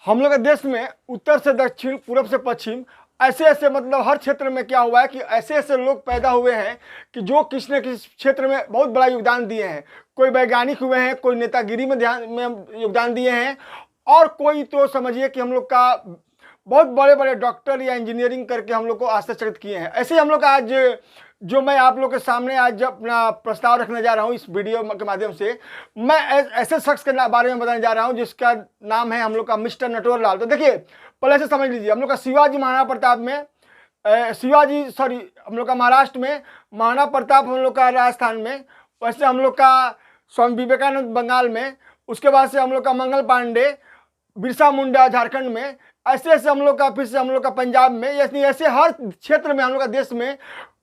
हम लोग के देश में उत्तर से दक्षिण, पूर्व से पश्चिम, ऐसे ऐसे मतलब हर क्षेत्र में क्या हुआ है कि ऐसे ऐसे लोग पैदा हुए हैं कि जो किसी न किसी क्षेत्र में बहुत बड़ा योगदान दिए हैं। कोई वैज्ञानिक हुए हैं, कोई नेतागिरी में योगदान दिए हैं, और कोई तो समझिए कि हम लोग का बहुत बड़े बड़े डॉक्टर या इंजीनियरिंग करके हम लोग को आश्चर्यचकित किए हैं। ऐसे ही हम लोग आज जो मैं आप लोग के सामने आज अपना प्रस्ताव रखने जा रहा हूं इस वीडियो के माध्यम से, मैं ऐसे शख्स के बारे में बताने जा रहा हूं जिसका नाम है हम लोग का मिस्टर नटवर लाल। तो देखिए, पहले से समझ लीजिए, हम लोग का शिवाजी महाराणा प्रताप में हम लोग का महाराष्ट्र में, महाराणा प्रताप हम लोग का राजस्थान में, वैसे हम लोग का स्वामी विवेकानंद बंगाल में, उसके बाद से हम लोग का मंगल पांडे, बिरसा मुंडा झारखंड में, ऐसे ऐसे हम लोग का, फिर से हम लोग का पंजाब में, ऐसे हर क्षेत्र में हम लोग का देश में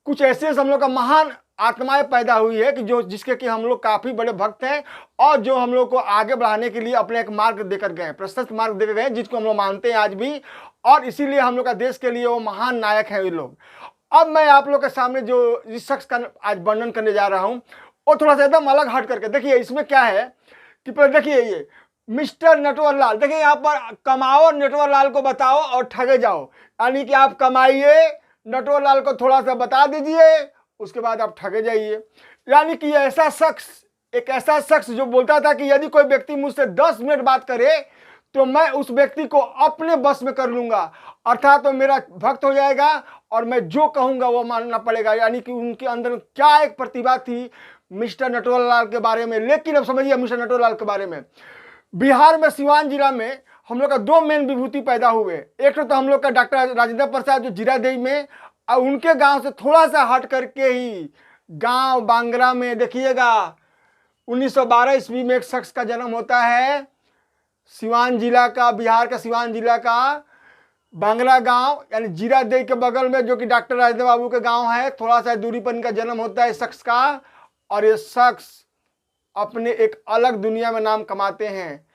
कुछ ऐसे हम लोग का महान आत्माएं पैदा हुई है कि जो जिसके कि हम लोग काफ़ी बड़े भक्त हैं, और जो हम लोग को आगे बढ़ाने के लिए अपने एक मार्ग देकर गए, प्रशस्त मार्ग देकर गए, जिसको हम लोग मानते हैं आज भी, और इसीलिए हम लोग का देश के लिए वो महान नायक है ये लोग। अब मैं आप लोग के सामने जो जिस शख्स का आज वर्णन करने जा रहा हूँ वो थोड़ा सा एकदम अलग हट करके, देखिए इसमें क्या है कि पहले देखिए ये मिस्टर नटवर लाल, देखिए यहाँ पर कमाओ नटवर लाल को बताओ और ठगे जाओ, यानी कि आप कमाइए, नटवर लाल को थोड़ा सा बता दीजिए, उसके बाद आप ठगे जाइए। यानी कि ऐसा शख्स, एक ऐसा शख्स जो बोलता था कि यदि कोई व्यक्ति मुझसे 10 मिनट बात करे तो मैं उस व्यक्ति को अपने बस में कर लूंगा, अर्थात तो मेरा भक्त हो जाएगा और मैं जो कहूंगा वो मानना पड़ेगा। यानी कि उनके अंदर क्या एक प्रतिभा थी मिस्टर नटवर लाल के बारे में। लेकिन अब समझिए मिस्टर नटवर लाल के बारे में, बिहार में सिवान जिला में हम लोग का 2 मेन विभूति पैदा हुए। एक तो हम लोग का डॉक्टर राजेंद्र प्रसाद जो जीरादेई में, और उनके गांव से थोड़ा सा हट करके ही गांव बांगरा में देखिएगा 1912 ईस्वी में एक शख्स का जन्म होता है, सिवान जिला का, बिहार का सिवान जिला का बांगरा गांव, यानी जीरादेई के बगल में, जो कि डॉक्टर राजेंद्र बाबू के गांव है। थोड़ा सा दूरी पर इनका जन्म होता है इस शख्स का, और ये शख्स अपने एक अलग दुनिया में नाम कमाते हैं।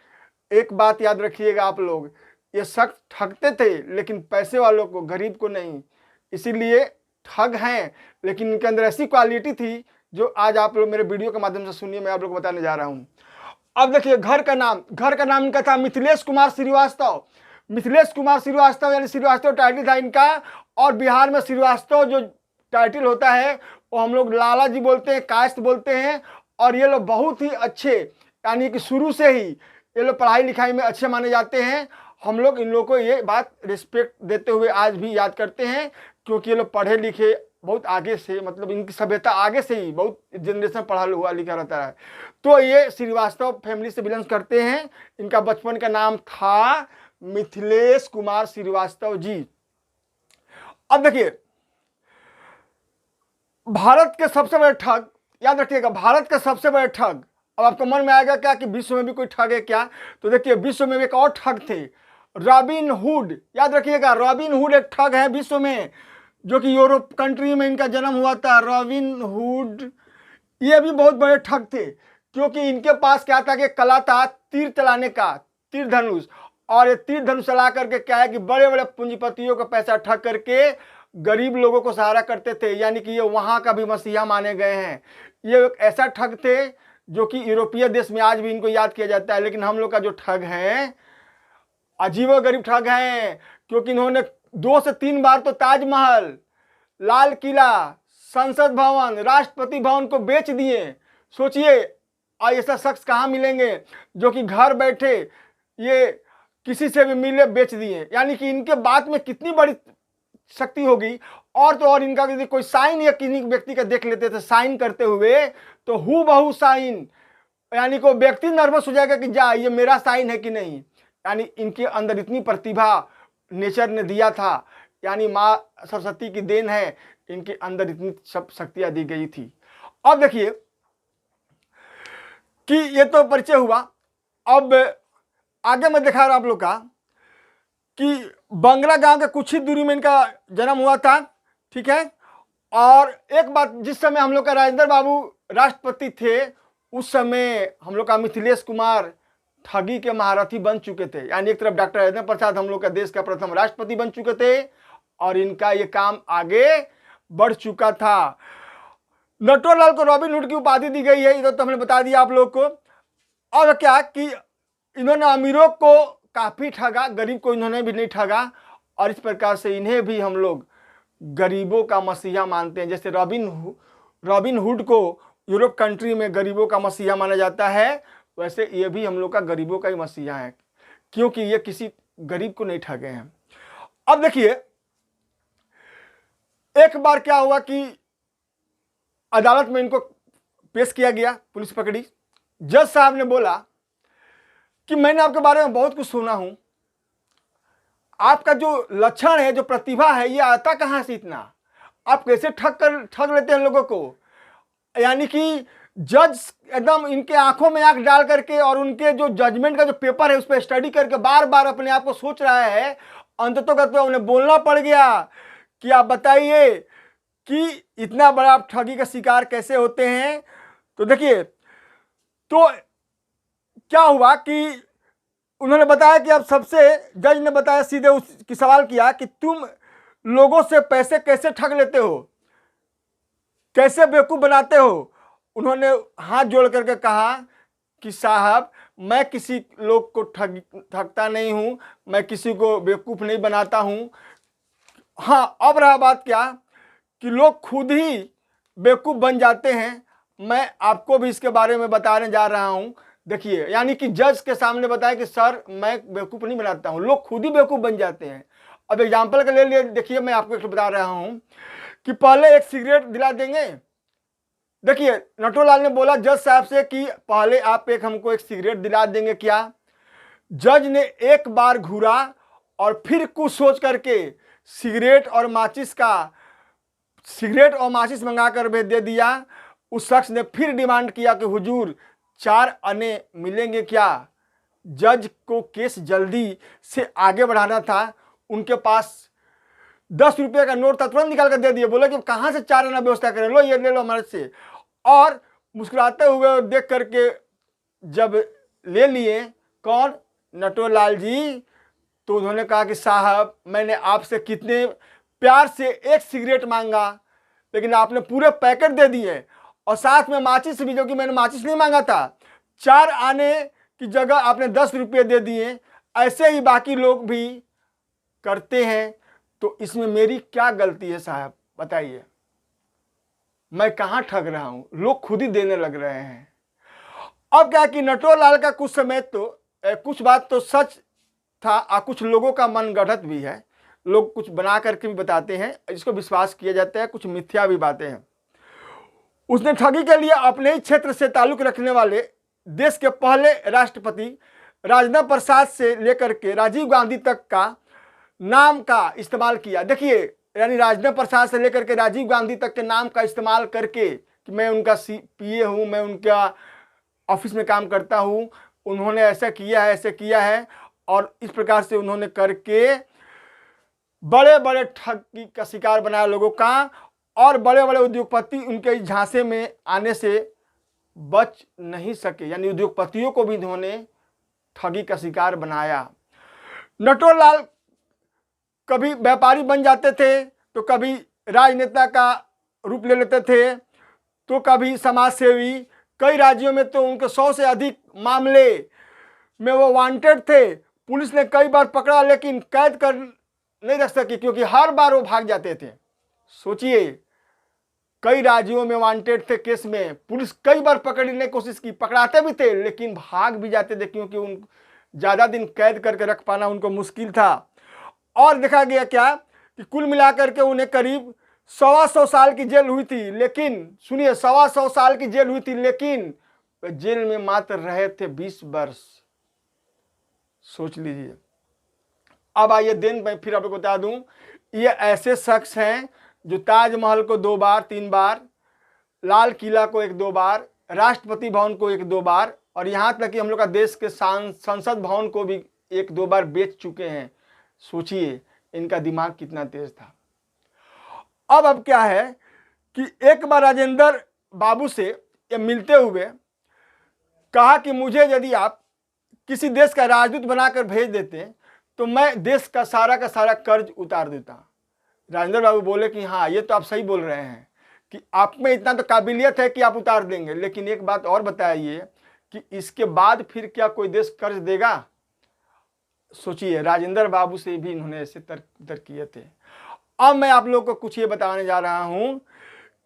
एक बात याद रखिएगा आप लोग, ये शख्स ठगते थे लेकिन पैसे वालों को, गरीब को नहीं, इसीलिए ठग हैं, लेकिन इनके अंदर ऐसी क्वालिटी थी जो आज आप लोग मेरे वीडियो के माध्यम से सुनिए, मैं आप लोग को बताने जा रहा हूं। अब देखिए घर का नाम इनका था मिथिलेश कुमार श्रीवास्तव। मिथिलेश कुमार श्रीवास्तव यानी श्रीवास्तव टाइटल था इनका, और बिहार में श्रीवास्तव जो टाइटल होता है वो हम लोग लाला जी बोलते हैं, कायस्थ बोलते हैं। और ये लोग बहुत ही अच्छे, यानी कि शुरू से ही ये लोग पढ़ाई लिखाई में अच्छे माने जाते हैं। हम लोग इन लोगों को ये बात रिस्पेक्ट देते हुए आज भी याद करते हैं, क्योंकि ये लोग पढ़े लिखे बहुत आगे से, मतलब इनकी सभ्यता आगे से ही बहुत जनरेशन पढ़ा हुआ लिखा रहता है। तो ये श्रीवास्तव फैमिली से बिलोंग करते हैं। इनका बचपन का नाम था मिथिलेश कुमार श्रीवास्तव जी। अब देखिए, भारत के सबसे बड़े ठग, याद रखिएगा, भारत के सबसे बड़े ठग। अब आपको मन में आएगा क्या कि विश्व में भी कोई ठग है क्या? तो देखिए, विश्व में एक और ठग थे, रॉबिन हुड। याद रखिएगा, रॉबिन हुड एक ठग है विश्व में, जो कि यूरोप कंट्री में इनका जन्म हुआ था। रॉबिन हुड ये भी बहुत बड़े ठग थे, क्योंकि इनके पास क्या था कि कला था तीर चलाने का, तीर धनुष। और ये तीर धनुष चला करके क्या है कि बड़े बड़े पूंजीपतियों का पैसा ठग करके गरीब लोगों को सहारा करते थे। यानी कि ये वहाँ का भी मसीहा माने गए हैं। ये एक ऐसा ठग थे जो कि यूरोपीय देश में आज भी इनको याद किया जाता है। लेकिन हम लोग का जो ठग है, अजीबोगरीब ठग हैं, क्योंकि इन्होंने 2 से 3 बार तो ताजमहल, लाल किला, संसद भवन, राष्ट्रपति भवन को बेच दिए। सोचिए, ऐसा शख्स कहाँ मिलेंगे जो कि घर बैठे ये किसी से भी मिले बेच दिए। यानी कि इनके बात में कितनी बड़ी शक्ति होगी। और तो और इनका यदि कोई साइन या किसी व्यक्ति का देख लेते थे साइन करते हुए, तो हु बहु साइन, यानी को व्यक्ति नर्वस हो जाएगा कि जा ये मेरा साइन है कि नहीं। यानी इनके अंदर इतनी प्रतिभा नेचर ने दिया था, यानी माँ सरस्वती की देन है, इनके अंदर इतनी सब शक्तियां दी गई थी। अब देखिए कि ये तो परिचय हुआ। अब आगे मैं दिखा रहा हूं आप लोग का कि बंगला गांव के कुछ ही दूरी में इनका जन्म हुआ था, ठीक है। और एक बात, जिस समय हम लोग का राजेंद्र बाबू राष्ट्रपति थे, उस समय हम लोग का मिथिलेश कुमार ठगी के महारथी बन चुके थे। यानी एक तरफ डॉक्टर राजेंद्र प्रसाद हम लोग का देश का प्रथम राष्ट्रपति बन चुके थे, और इनका ये काम आगे बढ़ चुका था। नटवर लाल को रॉबिन हुड की उपाधि दी गई है, ये तो हमने बता दिया आप लोग को। और क्या कि इन्होंने अमीरों को काफ़ी ठगा, गरीब को इन्होंने भी नहीं ठगा, और इस प्रकार से इन्हें भी हम लोग गरीबों का मसीहा मानते हैं। जैसे रॉबिन हुड को यूरोप कंट्री में गरीबों का मसीहा माना जाता है, वैसे ये भी हम लोग का गरीबों का ही मसीहा है, क्योंकि ये किसी गरीब को नहीं ठगे हैं। अब देखिए, एक बार क्या हुआ कि अदालत में इनको पेश किया गया, पुलिस पकड़ी। जज साहब ने बोला कि मैंने आपके बारे में बहुत कुछ सुना हूं, आपका जो लक्षण है, जो प्रतिभा है, ये आता कहां से इतना? आप कैसे ठग लेते हैं लोगों को? यानी कि जज एकदम इनके आंखों में आंख डाल करके और उनके जो जजमेंट का जो पेपर है उस पर स्टडी करके बार बार अपने आप को सोच रहा है। अंततः उन्हें बोलना पड़ गया कि आप बताइए कि इतना बड़ा ठगी का शिकार कैसे होते हैं। तो देखिए, तो क्या हुआ कि उन्होंने बताया कि अब सबसे, जज ने बताया, सीधे उसकी सवाल किया कि तुम लोगों से पैसे कैसे ठग लेते हो, कैसे बेवकूफ़ बनाते हो? उन्होंने हाथ जोड़ करके कहा कि साहब, मैं किसी लोग को ठगता नहीं हूं, मैं किसी को बेवकूफ़ नहीं बनाता हूं। हाँ, अब रहा बात क्या कि लोग खुद ही बेवकूफ़ बन जाते हैं। मैं आपको भी इसके बारे में बताने जा रहा हूं। देखिए, यानी कि जज के सामने बताया कि सर, मैं बेवकूफ़ नहीं बनाता हूं, लोग खुद ही बेवकूफ़ बन जाते हैं। अब एग्जाम्पल के लिए देखिए, मैं आपको एक बता रहा हूं कि पहले एक सिगरेट दिला देंगे। देखिए, नटोलाल ने बोला जज साहब से कि पहले आप हमको एक सिगरेट दिला देंगे क्या? जज ने एक बार घूरा और फिर कुछ सोच करके सिगरेट और माचिस मंगा कर भेज दे दिया। उस शख्स ने फिर डिमांड किया कि हुजूर, 4 आने मिलेंगे क्या? जज को केस जल्दी से आगे बढ़ाना था। उनके पास 10 रुपये का नोट था, तुरंत निकाल कर दे दिए। बोले कि कहाँ से 4 आना व्यवस्था करें, लो ये ले लो हमारे से। और मुस्कुराते हुए देख करके जब ले लिए, कौन? नटोलाल जी। तो उन्होंने कहा कि साहब, मैंने आपसे कितने प्यार से एक सिगरेट मांगा, लेकिन आपने पूरे पैकेट दे दिए, और साथ में माचिस भी, जो कि मैंने माचिस नहीं मांगा था। 4 आने की जगह आपने 10 रुपये दे दिए। ऐसे ही बाकी लोग भी करते हैं, तो इसमें मेरी क्या गलती है साहब, बताइए? मैं कहाँ ठग रहा हूं? लोग खुद ही देने लग रहे हैं। अब क्या कि नटोलाल का कुछ समय तो कुछ बात तो सच था, और कुछ लोगों का मन गढ़ंत भी है। लोग कुछ बना करके भी बताते हैं, जिसको विश्वास किया जाता है। कुछ मिथ्या भी बातें हैं। उसने ठगी के लिए अपने ही क्षेत्र से ताल्लुक रखने वाले देश के पहले राष्ट्रपति राजेंद्र प्रसाद से लेकर के राजीव गांधी तक का नाम का इस्तेमाल किया। देखिए, यानी राजेंद्र प्रसाद से लेकर के राजीव गांधी तक के नाम का इस्तेमाल करके कि मैं उनका PA हूँ, मैं उनका ऑफिस में काम करता हूँ, उन्होंने ऐसा किया है, ऐसे किया है। और इस प्रकार से उन्होंने करके बड़े बड़े ठगी का शिकार बनाया लोगों का, और बड़े बड़े उद्योगपति उनके झांसे में आने से बच नहीं सके। यानी उद्योगपतियों को भी इन्होंने ठगी का शिकार बनाया। नटोलाल कभी व्यापारी बन जाते थे, तो कभी राजनेता का रूप ले लेते थे, तो कभी समाज सेवी। कई राज्यों में तो उनके 100 से अधिक मामले में वो वांटेड थे। पुलिस ने कई बार पकड़ा, लेकिन कैद कर नहीं रख सकी, क्योंकि हर बार वो भाग जाते थे। सोचिए, कई राज्यों में वांटेड थे केस में, पुलिस कई बार पकड़ने की कोशिश की, पकड़ाते भी थे, लेकिन भाग भी जाते थे, क्योंकि उन ज़्यादा दिन कैद करके रख पाना उनको मुश्किल था। और देखा गया क्या कि कुल मिलाकर के उन्हें करीब 125 साल की जेल हुई थी। लेकिन सुनिए, 125 साल की जेल हुई थी, लेकिन जेल में मात्र रहे थे 20 वर्ष। सोच लीजिए। अब आइए दिन मैं फिर आपको बता दूं, ये ऐसे शख्स हैं जो ताजमहल को 2 बार 3 बार, लाल किला को 1-2 बार, राष्ट्रपति भवन को 1-2 बार, और यहाँ तक कि हम लोग का देश के संसद भवन को भी 1-2 बार बेच चुके हैं। सोचिए इनका दिमाग कितना तेज था। अब क्या है कि एक बार राजेंद्र बाबू से ये मिलते हुए कहा कि मुझे यदि आप किसी देश का राजदूत बनाकर भेज देते तो मैं देश का सारा कर्ज उतार देता। राजेंद्र बाबू बोले कि हाँ, ये तो आप सही बोल रहे हैं कि आप में इतना तो काबिलियत है कि आप उतार देंगे, लेकिन एक बात और बताइए कि इसके बाद फिर क्या कोई देश कर्ज देगा? सोचिए राजेंद्र बाबू से भी इन्होंने ऐसे तर्क किए थे। अब मैं आप लोगों को कुछ ये बताने जा रहा हूं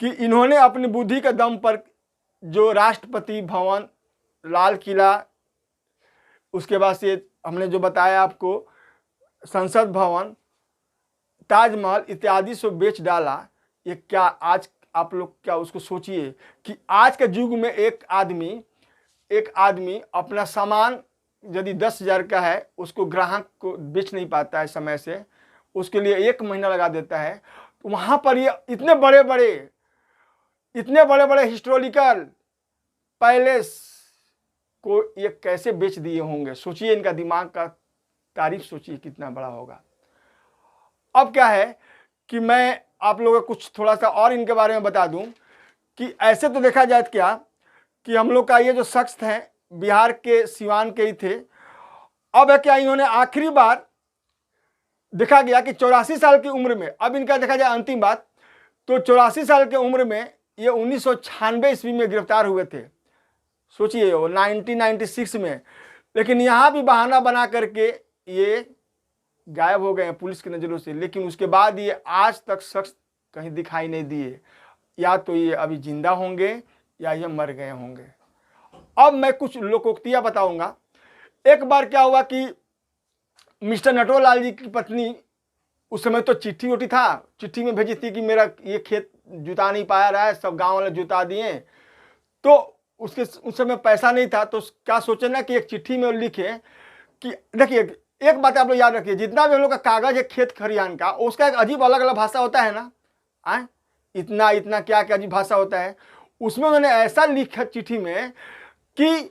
कि इन्होंने अपनी बुद्धि के दम पर जो राष्ट्रपति भवन, लाल किला, उसके बाद से हमने जो बताया आपको संसद भवन, ताजमहल इत्यादि से बेच डाला। ये क्या आज आप लोग क्या उसको सोचिए कि आज के युग में एक आदमी अपना सामान यदि 10,000 का है उसको ग्राहक को बेच नहीं पाता है समय से, उसके लिए 1 महीना लगा देता है। तो वहां पर ये इतने बड़े बड़े हिस्टोरिकल पैलेस को ये कैसे बेच दिए होंगे। सोचिए इनका दिमाग का तारीफ सोचिए कितना बड़ा होगा। अब क्या है कि मैं आप लोगों को कुछ थोड़ा सा और इनके बारे में बता दूं कि ऐसे तो देखा जाए क्या कि हम लोग का ये जो शख्स हैं बिहार के सिवान के ही थे। अब है क्या, इन्होंने आखिरी बार देखा गया कि 84 साल की उम्र में, अब इनका देखा जाए अंतिम बात, तो 84 साल की उम्र में ये 1996 ईस्वी में गिरफ्तार हुए थे। सोचिए वो 1996 में, लेकिन यहाँ भी बहाना बना करके ये गायब हो गए हैं पुलिस की नज़रों से। लेकिन उसके बाद ये आज तक शख्स कहीं दिखाई नहीं दिए, या तो ये अभी जिंदा होंगे या ये मर गए होंगे। अब मैं कुछ लोकोक्तियाँ बताऊंगा। एक बार क्या हुआ कि मिस्टर नटवरलाल जी की पत्नी, उस समय तो चिट्ठी उठी था, चिट्ठी में भेजी थी कि मेरा ये खेत जुता नहीं पाया रहा है, सब गांव वाले जुता दिए। तो उसके उस समय पैसा नहीं था, तो क्या सोचे ना कि एक चिट्ठी में लिखे कि देखिए एक बात आप लोग याद रखिए, जितना भी हम लोग का कागज है खेत खरियान का, उसका एक अजीब अलग अलग भाषा होता है ना। इतना इतना क्या क्या अजीब भाषा होता है। उसमें उन्होंने ऐसा लिखा चिट्ठी में कि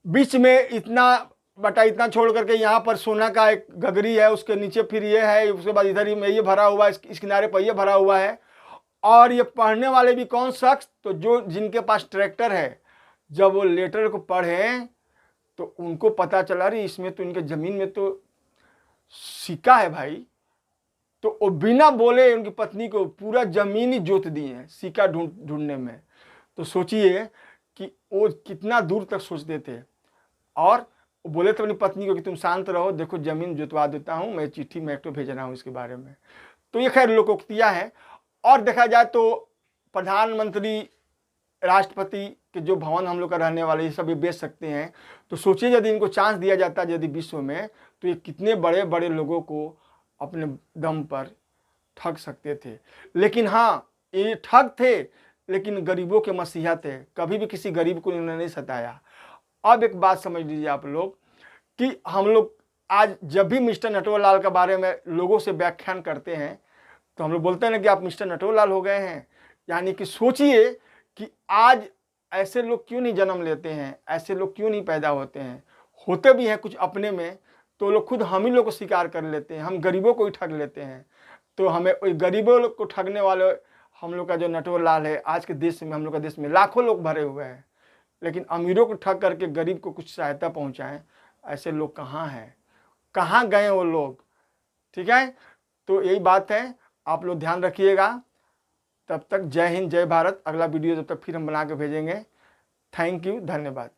बीच में इतना बटा इतना छोड़ करके यहाँ पर सोना का एक गगरी है, उसके नीचे फिर ये है, उसके बाद इधर ही में ये भरा हुआ है, इस किनारे पर ये भरा हुआ है। और ये पढ़ने वाले भी कौन शख्स, तो जो जिनके पास ट्रैक्टर है, जब वो लेटर को पढ़े तो उनको पता चला रही इसमें तो इनके ज़मीन में तो सिक्का है भाई। तो वो बिना बोले उनकी पत्नी को पूरा ज़मीन ही जोत दिए हैं सिक्का ढूंढने में। तो सोचिए कि वो कितना दूर तक सोचते थे। और बोले थे अपनी पत्नी को कि तुम शांत रहो, देखो ज़मीन जोतवा देता हूँ, मैं चिट्ठी में एक तो भेज रहा हूँ इसके बारे में। तो ये खैर लोकोक्तियाँ हैं। और देखा जाए तो प्रधानमंत्री, राष्ट्रपति के जो भवन हम लोग का रहने वाले, ये सब ये बेच सकते हैं। तो सोचिए यदि इनको चांस दिया जाता है यदि विश्व में, तो ये कितने बड़े बड़े लोगों को अपने दम पर ठग सकते थे। लेकिन हाँ, ये ठग थे लेकिन गरीबों के मसीहा थे, कभी भी किसी गरीब को इन्होंने नहीं सताया। अब एक बात समझ लीजिए आप लोग कि हम लोग आज जब भी मिस्टर नटवरलाल के बारे में लोगों से व्याख्यान करते हैं तो हम लोग बोलते हैं ना कि आप मिस्टर नटवरलाल हो गए हैं। यानी कि सोचिए कि आज ऐसे लोग क्यों नहीं जन्म लेते हैं, ऐसे लोग क्यों नहीं पैदा होते हैं। होते भी हैं कुछ अपने में, तो लोग खुद हम ही लोग को स्वीकार कर लेते हैं, हम गरीबों को ही ठग लेते हैं। तो हमें गरीबों लोग को ठगने वाले हम लोग का जो नटवरलाल है, आज के देश में, हम लोग का देश में लाखों लोग भरे हुए हैं, लेकिन अमीरों को ठग करके गरीब को कुछ सहायता पहुंचाएं, ऐसे लोग कहाँ हैं, कहाँ गए वो लोग। ठीक है, तो यही बात है, आप लोग ध्यान रखिएगा। तब तक जय हिंद, जय भारत। अगला वीडियो जब तक फिर हम बना के भेजेंगे। थैंक यू, धन्यवाद।